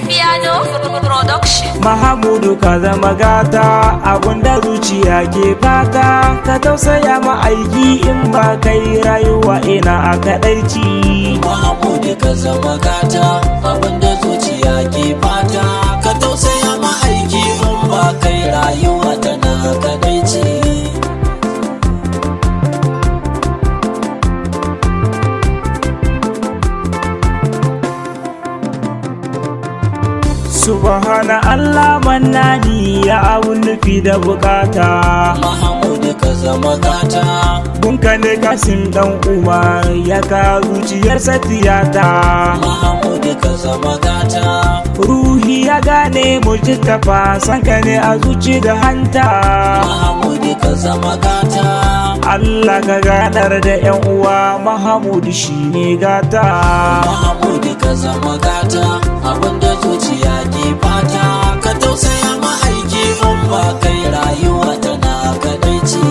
Piano Production. Mahamudu ka zama gata abunda zuciya ke fata, ka tausaya ma aiki in ba kai rayuwa ina a kadaici. Mahamudu ka zama gata abunda zuciya ke fata, ka tausaya ma aiki in ba kai rayuwa tana kadaici. Subhana Allah mannani ya abun nufi da bukata. Mahamudu ka zama gata. Bunka ne Kasim dan Umar ya ka zuciyarsa tiyata. Mahamudu ka zama gata. Ruhi ya gane Mujtafa, sanka ne a zuci da hanta. Mahamudu ka zama gata. Allah ka ganar da yan uwa, Mahamudu shine gata. Mahamudu ka zama gata abunda zuciya ke fata, ka tausaya ma aiki in ba kai rayuwa tana kadaici.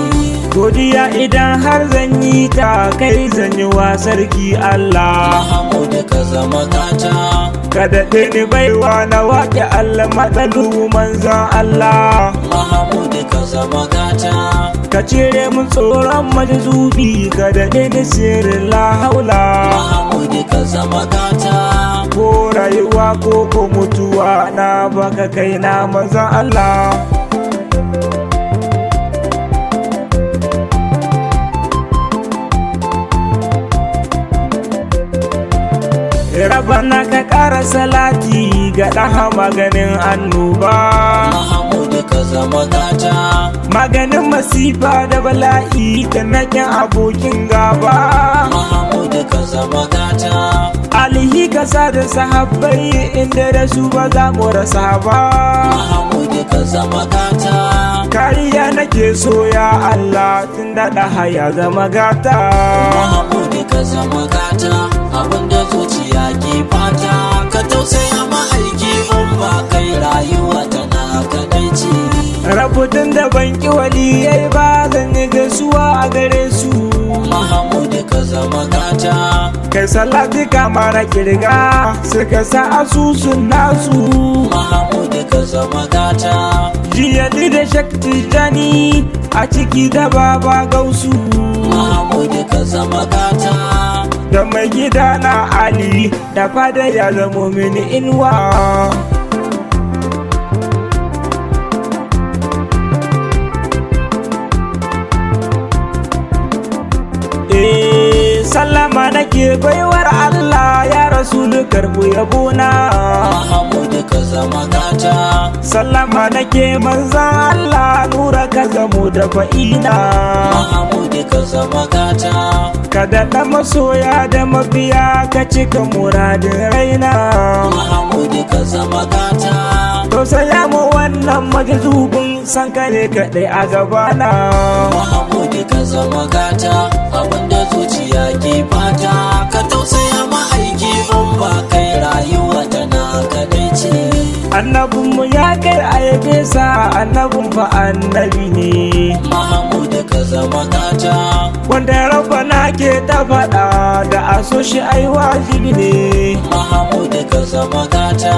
Godiya idan har zan yi ta kai zan yi wa sarki Allah. Mahamudu ka zama gata. Ka daɗe ni baiwa na waƙe Allah matsalu manzan Allah. Mahamudu ka zama gata. Ka cire mun tsoron majazubi, ka daɗe ni sirrin la haula. Mahamudu ka zama gata. Ko rayuwa ko mutuwa na baka kai na manzan Allah. Rabana ka ƙara salati ga ɗaha maganin annoba. Mahamudu ka zama gata. Maganin masifa da bala'i da nakin abokin gaba. Mahamudu ka zama gata. Alihi kasa da sahabbai, inda da su ba za mu rasa ba. Mahamudu ka zama gata. Kariya nake so ya Allah, tun da ɗaha ya zama gata. Mahamudu ka zama gata abunda zuciya ke fata, ka tausaya ma aiki in ba kai rayuwa tana kadaici. Rabutun da ban ki waliyai ba, zan yi gaisuwa a gare su. Mahamudu ka zama gata. Kai salati kama na kirga, suka sa asusun nasu. Mahamudu ka zama gata. Jiyali da shakti jani a ciki da baba gausu. Mahamudu ka zama gata. Da mai gida na Ali da fada ya zamo mini inuwa. Sallama nake baiwar Allah, ya Rasulu karbu yabona. Mahamudu ka zama gata. Sallama nake manzan Allah, nura ka zamo da fa'ina. Mahamudu ka zama gata. Ka daɗa masoya da mabiya, ka cika muradin raina. Mahamudu ka zama gata. Tausaya mu wannan majazubin, san ka ne kaɗai a gabana. Mahamudu ka zama gata abunda zuciya ke fata, ka tausaya ma aiki in ba kai rayuwa tana kadaici. Annabinmu ya kai a yabe sa, annabin fa annabi ne. Mahamudu ka zama gata. Wanda Rabbana ke ta faɗa da a so shi ai wajibi ne. Mahamudu ka zama gata.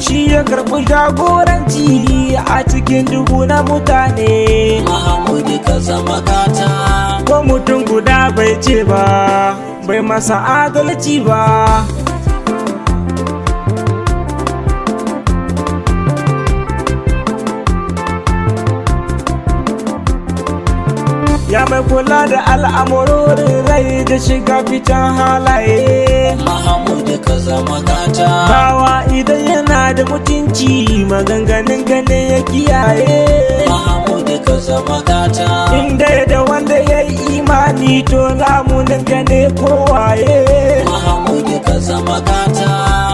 Shi ya karɓi jagoranci a cikin dubu na mutane. Mahamudu ka zama gata. Ko mutum guda bai ce ba, bai masa adalci ba. Ya mai kula da al'amurorin rai da shiga fitan halaye. Mahamudu ka zama gata. Bawa idan yana da mutunci, maganganun gane ya kiyaye. Mahamudu ka zama gata. Inda da wanda ya yi imani, to lamunin gane kowaye. Mahamudu ka zama gata.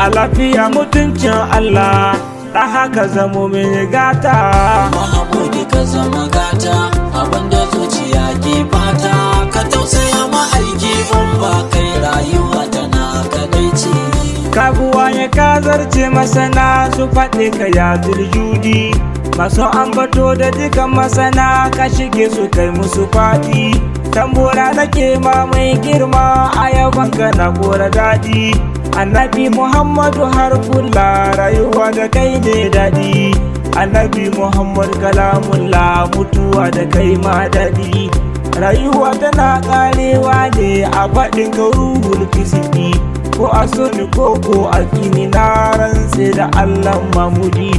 A lafiya mutuncin Allah, da haka zamo mai gata. Mahamudu ka zama gata abunda zuciya ke fata, ka tausaya ma aiki in ba kai rayuwa tana kadaici. Kabuwa ya ka zarce masana su faɗi ka ya judi masu ambato da dukan masana ka shige su kai musu faɗi tambura nake ma mai girma a yaban ka na kora daɗi annabi muhammadu har kula rayuwa da kai ne daɗi annabi muhammad kalamullah mutuwa da kai ma daɗi rayuwa tana karewa ne a faɗin ruhul kisidi ko a soni ko a kini na rantse da allah mamudi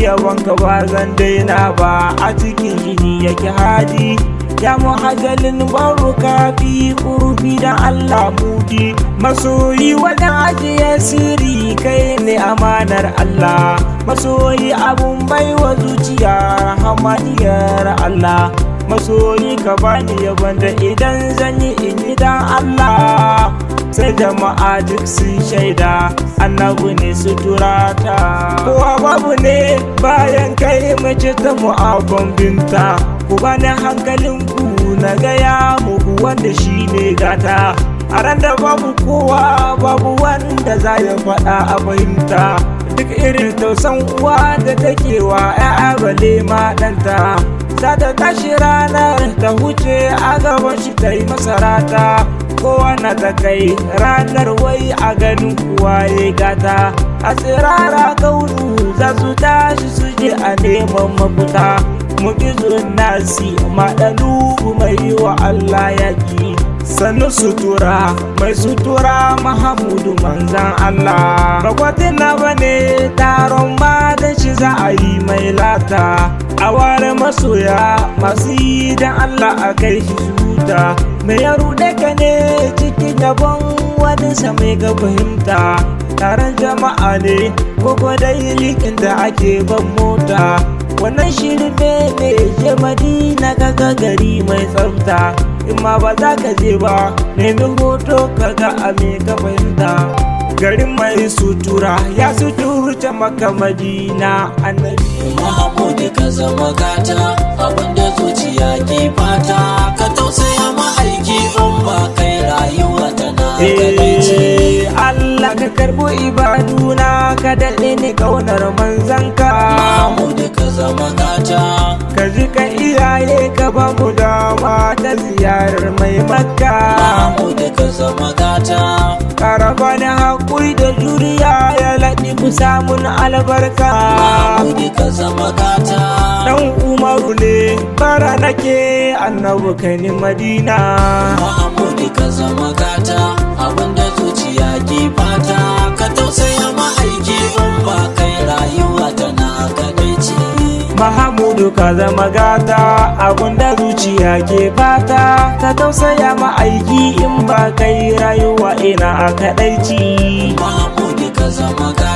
yawanka ba zan daina ba a cikin jini yake hadi ya muhajjalin baruka fi kurfi da allah mudi masoyi wajen ajiye siri kai ne amanar allah masoyi abun baiwa zuciya rahamaniyar allah masoyi ka bani yaban da idan zan yi in yi dan Allah sai jama'a duk sun shaida annabi ne suturata kowa babu ne bayan kai mace ta mu'abban binta ku bani hankalinku na gaya muku wanda shi ne gata a ran da babu kowa babu wanda za ya faɗa a fahimta duk irin tausan uwa da take wa 'ya'ya bale ma ɗanta za ta tashi ranar ta huce a gaban shi ta yi masarata kowa na ta kai ranar wai a ganin kuwa ya gata a tsirara kaunu za su tashi su je a neman mafuta mukizun nasi maɗalu mai yi wa Allah yaƙi sannu sutura mai sutura mahamudu manzan Allah bakwatin na bane taron ma da shi za a yi mai lata a ware masoya masu yi don Allah a kai shi suta mai ya ruɗe ka ne cikin gaban wani mai ga fahimta taron jama'a ne ko dai likin da ake ban mota wannan shirin ne je madina kaga gari mai tsafta in ma ba za ka je ba nemi hoto kaga a me ka fahimta garin mai sutura ya suturce maka madina annabi Muhammadu ka zama gata abinda zuciya ke fata ka tausaya ma'aiki in ba kai rayuwa tana kadaici Allah ka karbo ibaduna ka daɗe ni ƙaunar manzanka Muhammadu ka zama gata ka ji ka iyaye ka ba mu dama ta ziyarar mai makka Muhammadu ka zama gata karaba ni haƙuri da juriya ya laɗi ku samun albarka Muhammadu ka zama gata dan umaru ne bara nake annabi kai ni madina Muhammadu ka zama gata abinda zuciya ke fata ka tausaya ma'aiki in ba kai rayuwa tana kadaici Mahamudu ka zama gata abunda zuciya ke fata ka tausaya ma'aiki in ba kai rayuwa ina a kadaici Muhammadu ka zama gata